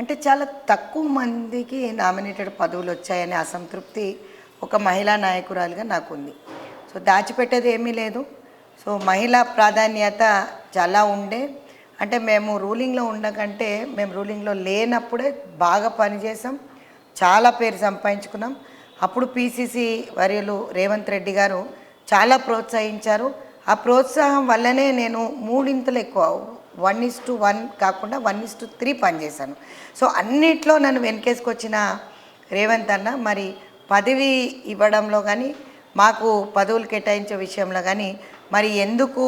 అంటే చాలా తక్కువ మందికి నామినేటెడ్ పదవులు వచ్చాయనే అసంతృప్తి ఒక మహిళా నాయకురాలుగా నాకుంది. సో దాచిపెట్టేది ఏమీ లేదు. సో మహిళా ప్రాధాన్యత చాలా ఉండే, అంటే మేము రూలింగ్లో ఉండకంటే మేము రూలింగ్లో లేనప్పుడే బాగా పనిచేసాం, చాలా పేరు సంపాదించుకున్నాం. అప్పుడు పీసీసీ వర్యులు రేవంత్ రెడ్డి గారు చాలా ప్రోత్సహించారు. ఆ ప్రోత్సాహం వల్లనే నేను మూడింతలు ఎక్కువ 1:1 కాకుండా 1:3 పనిచేశాను. సో అన్నిట్లో నన్ను వెనకేసుకొచ్చిన రేవంత్ అన్న మరి పదవి ఇవ్వడంలో కానీ, మాకు పదవులు కేటాయించే విషయంలో కానీ మరి ఎందుకు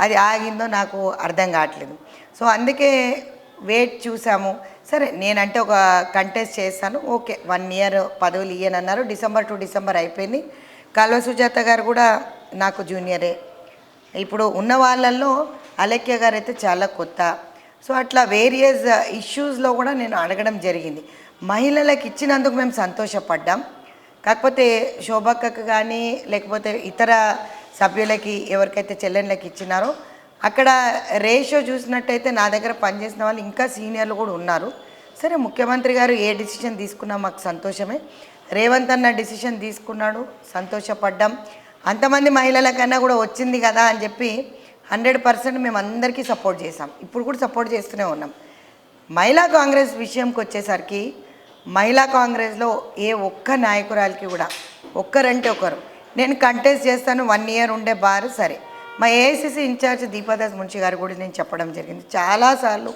అది ఆగిందో నాకు అర్థం కావట్లేదు. సో అందుకే వెయిట్ చూసాము. సరే నేనంటే ఒక కంటెస్ట్ చేస్తాను, ఓకే 1 ఇయర్ పదవులు ఇయ్యనన్నారు. డిసెంబర్ టు డిసెంబర్ అయిపోయింది. కల్వ సుజాత గారు కూడా నాకు జూనియరే. ఇప్పుడు ఉన్న వాళ్ళల్లో అలక్య గారు అయితే చాలా కొత్త. సో అట్లా వేరియస్ ఇష్యూస్లో కూడా నేను అడగడం జరిగింది. మహిళలకు ఇచ్చినందుకు మేము సంతోషపడ్డాం. కాకపోతే శోభక్కకు కానీ లేకపోతే ఇతర సభ్యులకి ఎవరికైతే చెల్లెళ్ళకి ఇచ్చినారో అక్కడ రేషియో చూసినట్టయితే నా దగ్గర పనిచేసిన వాళ్ళు ఇంకా సీనియర్లు కూడా ఉన్నారు. సరే ముఖ్యమంత్రి గారు ఏ డిసిషన్ తీసుకున్నా మాకు సంతోషమే. రేవంత్ అన్న డిసిషన్ తీసుకున్నాడు, సంతోషపడ్డాం. అంతమంది మహిళల కన్నా కూడా వచ్చింది కదా అని చెప్పి 100% మేము అందరికీ సపోర్ట్ చేసాం. ఇప్పుడు కూడా సపోర్ట్ చేస్తూనే ఉన్నాం. మహిళా కాంగ్రెస్ విషయంకి వచ్చేసరికి మహిళా కాంగ్రెస్లో ఏ ఒక్క నాయకురాలకి కూడా ఒక్కరంటే ఒకరు నేను కంటెస్ట్ చేస్తాను 1 ఇయర్ ఉండే బారు సరే. మా ఏఐసిసి ఇన్ఛార్జ్ దీపాదాస్ మున్షి గారు కూడా నేను చెప్పడం జరిగింది చాలాసార్లు.